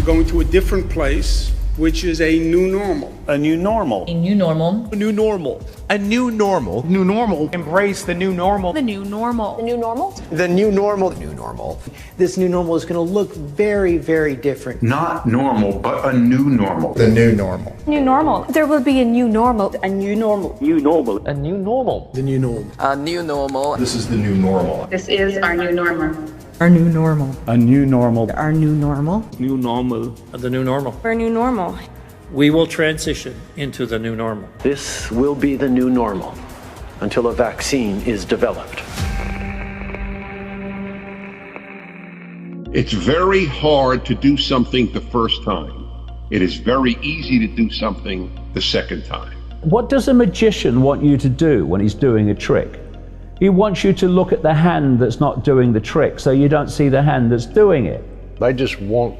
going to a different place, which is a new normal. A new normal. A new normal. A new normal. A new normal. New normal. Embrace the new normal. The new normal. The new normal. The new normal. The new normal. This new normal is going to look very, very different. Not normal, but a new normal. The new normal. New normal. There will be a new normal. A new normal. New normal. A new normal. The new normal. A new normal. This is the new normal. This is our new normal. Our new normal. A new normal. Our new normal. New normal. The new normal. Our new normal. We will transition into the new normal. This will be the new normal until a vaccine is developed. It's very hard to do something the first time. It is very easy to do something the second time. What does a magician want you to do when he's doing a trick? He wants you to look at the hand that's not doing the trick, so you don't see the hand that's doing it. They just want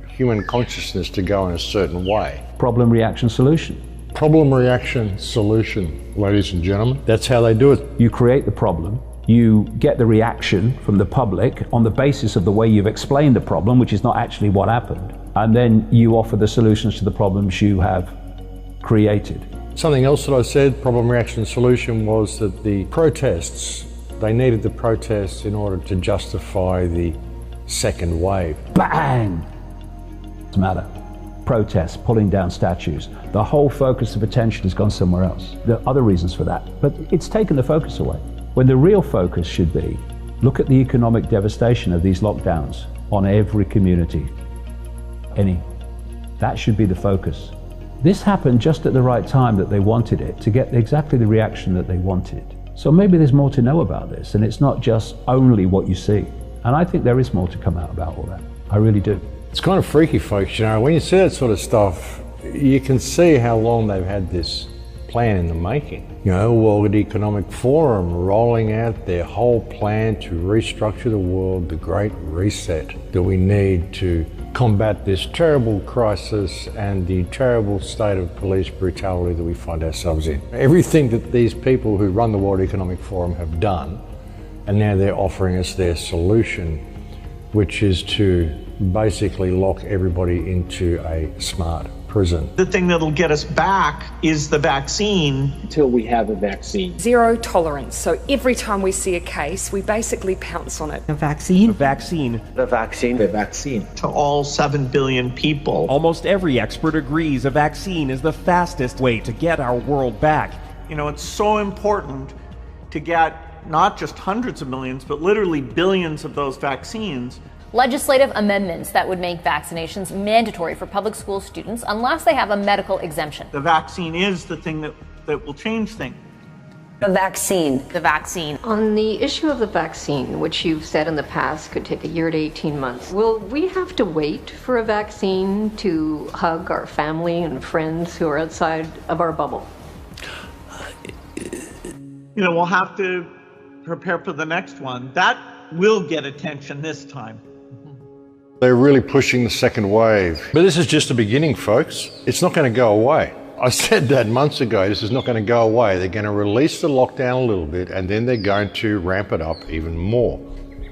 human consciousness to go in a certain way. Problem, reaction, solution. Problem, reaction, solution, ladies and gentlemen. That's how they do it. You create the problem, you get the reaction from the public on the basis of the way you've explained the problem, which is not actually what happened, and then you offer the solutions to the problems you have created. Something else that I said, problem, reaction, solution, was that the protests, they needed the protests in order to justify the second wave. Bang! What's the matter? Protests, pulling down statues. The whole focus of attention has gone somewhere else. There are other reasons for that, but it's taken the focus away. When the real focus should be, look at the economic devastation of these lockdowns on every community. That should be the focus. This happened just at the right time that they wanted it, to get exactly the reaction that they wanted. So maybe there's more to know about this, and it's not just only what you see. And I think there is more to come out about all that. I really do. It's kind of freaky, folks, you know, when you see that sort of stuff, you can see how long they've had this plan in the making. You know, World Economic Forum rolling out their whole plan to restructure the world, the Great Reset that we need to combat this terrible crisis and the terrible state of police brutality that we find ourselves in. Everything that these people who run the World Economic Forum have done, and now they're offering us their solution, which is to basically lock everybody into a smart prison. The thing that'll get us back is the vaccine. Until we have a vaccine. Zero tolerance. So every time we see a case, we basically pounce on it. A vaccine? A vaccine. The vaccine. The vaccine. To all 7 billion people. Almost every expert agrees a vaccine is the fastest way to get our world back. You know, it's so important to get not just hundreds of millions, but literally billions of those vaccines. Legislative amendments that would make vaccinations mandatory for public school students unless they have a medical exemption. The vaccine is the thing that will change things. The vaccine. The vaccine. On the issue of the vaccine, which you've said in the past could take a year to 18 months, will we have to wait for a vaccine to hug our family and friends who are outside of our bubble? You know, we'll have to prepare for the next one. That will get attention this time. They're really pushing the second wave. But this is just the beginning, folks. It's not going to go away. I said that months ago, this is not going to go away. They're going to release the lockdown a little bit, and then they're going to ramp it up even more.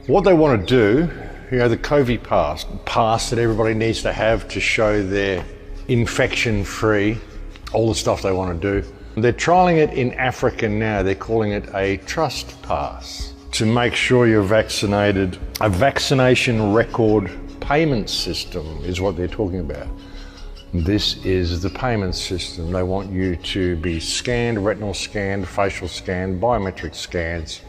What they want to do, you know, the COVID pass that everybody needs to have to show they're infection-free, all the stuff they want to do. They're trialling it in Africa now. They're calling it a trust pass to make sure you're vaccinated. A vaccination record payment system is what they're talking about. This is the payment system. They want you to be scanned, retinal scanned, facial scanned, biometric scans,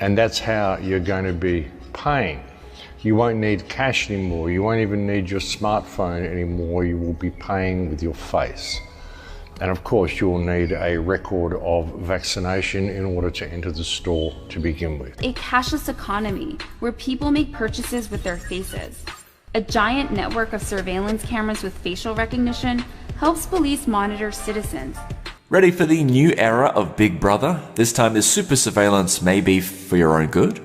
and that's how you're going to be paying. You won't need cash anymore. You won't even need your smartphone anymore. You will be paying with your face. And of course, you'll need a record of vaccination in order to enter the store to begin with. A cashless economy where people make purchases with their faces. A giant network of surveillance cameras with facial recognition helps police monitor citizens. Ready for the new era of Big Brother? This time the super surveillance may be for your own good.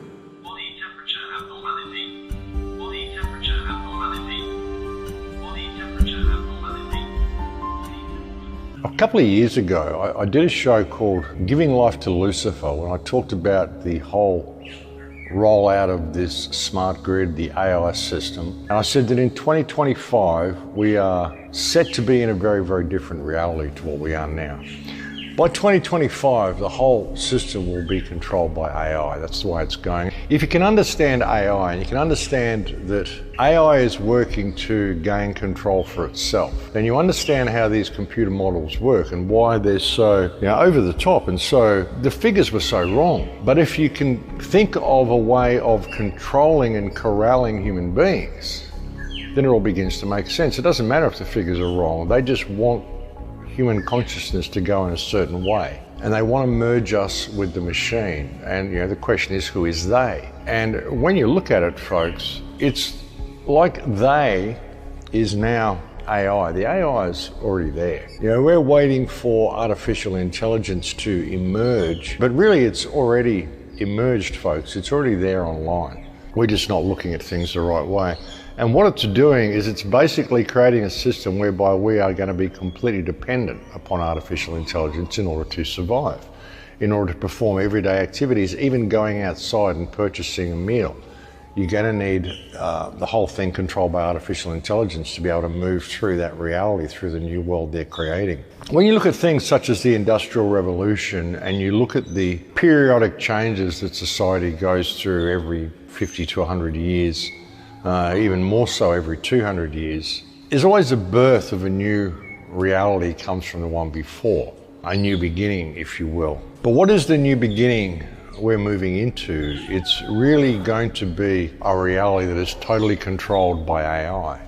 A couple of years ago, I did a show called Giving Life to Lucifer, when I talked about the whole rollout of this smart grid, the AI system. And I said that in 2025, we are set to be in a very, very different reality to what we are now. By 2025, the whole system will be controlled by AI. That's the way it's going. If you can understand AI, and you can understand that AI is working to gain control for itself, then you understand how these computer models work and why they're so over the top, and so the figures were so wrong. But if you can think of a way of controlling and corralling human beings, then it all begins to make sense. It doesn't matter if the figures are wrong. They just want human consciousness to go in a certain way, and they want to merge us with the machine. And the question is, who is they? And when you look at it, folks, it's like they is now AI. The AI is already there. We're waiting for artificial intelligence to emerge, but really it's already emerged, folks. It's already there online. We're just not looking at things the right way. And what it's doing is it's basically creating a system whereby we are going to be completely dependent upon artificial intelligence in order to survive, in order to perform everyday activities, even going outside and purchasing a meal. You're going to need the whole thing controlled by artificial intelligence to be able to move through that reality, through the new world they're creating. When you look at things such as the Industrial Revolution, and you look at the periodic changes that society goes through every 50 to 100 years, even more so every 200 years, there's always a birth of a new reality comes from the one before, a new beginning, if you will. But what is the new beginning we're moving into? It's really going to be a reality that is totally controlled by AI,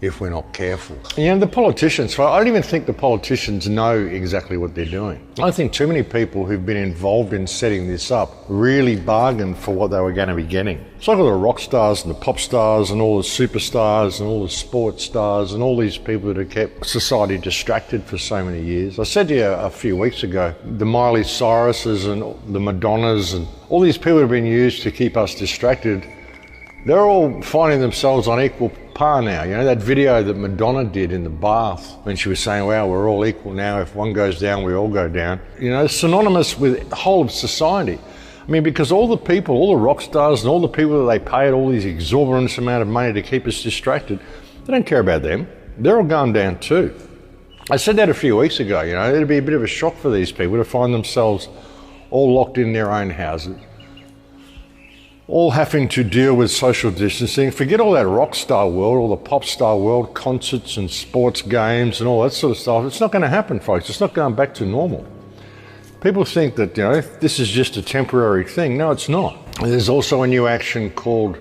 if we're not careful. And the politicians, I don't even think the politicians know exactly what they're doing. I think too many people who've been involved in setting this up really bargained for what they were going to be getting. It's like all the rock stars and the pop stars and all the superstars and all the sports stars and all these people that have kept society distracted for so many years. I said to you a few weeks ago, the Miley Cyruses and the Madonnas and all these people have been used to keep us distracted. They're all finding themselves on equal par now. That video that Madonna did in the bath when she was saying, wow, we're all equal now. If one goes down, we all go down. It's synonymous with the whole of society. Because all the people, all the rock stars and all the people that they paid all these exorbitant amount of money to keep us distracted, they don't care about them. They're all going down too. I said that a few weeks ago. It'd be a bit of a shock for these people to find themselves all locked in their own houses, all having to deal with social distancing. Forget all that rock star world, all the pop star world, concerts and sports games and all that sort of stuff. It's not going to happen, folks. It's not going back to normal. People think that, this is just a temporary thing. No, it's not. There's also a new action called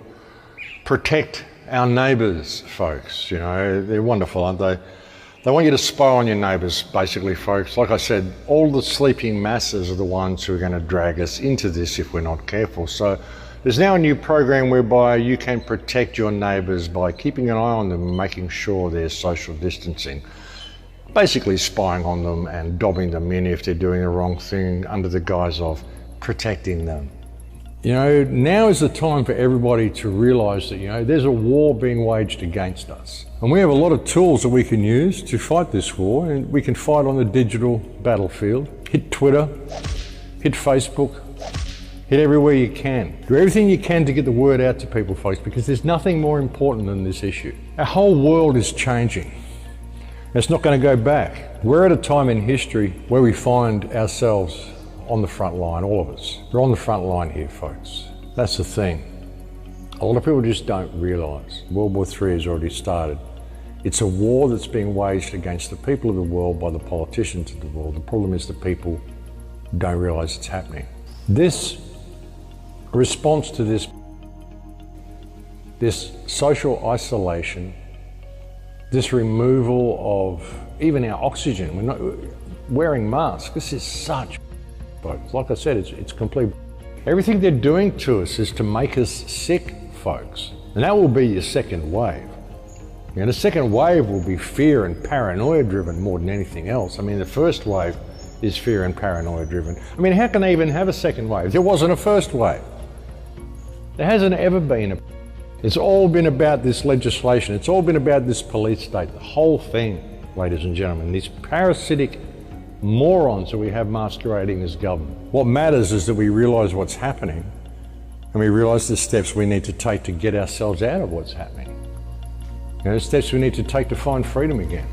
Protect Our Neighbours, folks. They're wonderful, aren't they? They want you to spy on your neighbours, basically, folks. Like I said, all the sleeping masses are the ones who are going to drag us into this if we're not careful. So there's now a new program whereby you can protect your neighbours by keeping an eye on them and making sure there's social distancing. Basically spying on them and dobbing them in if they're doing the wrong thing under the guise of protecting them. Now is the time for everybody to realise that, there's a war being waged against us. And we have a lot of tools that we can use to fight this war, and we can fight on the digital battlefield. Hit Twitter, hit Facebook, hit everywhere you can. Do everything you can to get the word out to people, folks, because there's nothing more important than this issue. Our whole world is changing. It's not going to go back. We're at a time in history where we find ourselves on the front line, all of us. We're on the front line here, folks. That's the thing. A lot of people just don't realise. World War III has already started. It's a war that's being waged against the people of the world by the politicians of the world. The problem is that people don't realise it's happening. This response to this social isolation, this removal of even our oxygen, we're not wearing masks. This is such, folks. Like I said, it's complete. Everything they're doing to us is to make us sick, folks. And that will be your second wave. The second wave will be fear and paranoia driven more than anything else. The first wave is fear and paranoia driven. How can they even have a second wave? There wasn't a first wave. There hasn't ever been a. It's all been about this legislation. It's all been about this police state. The whole thing, ladies and gentlemen, these parasitic morons that we have masquerading as government. What matters is that we realise what's happening And we realize the steps we need to take to get ourselves out of what's happening. The steps we need to take to find freedom again.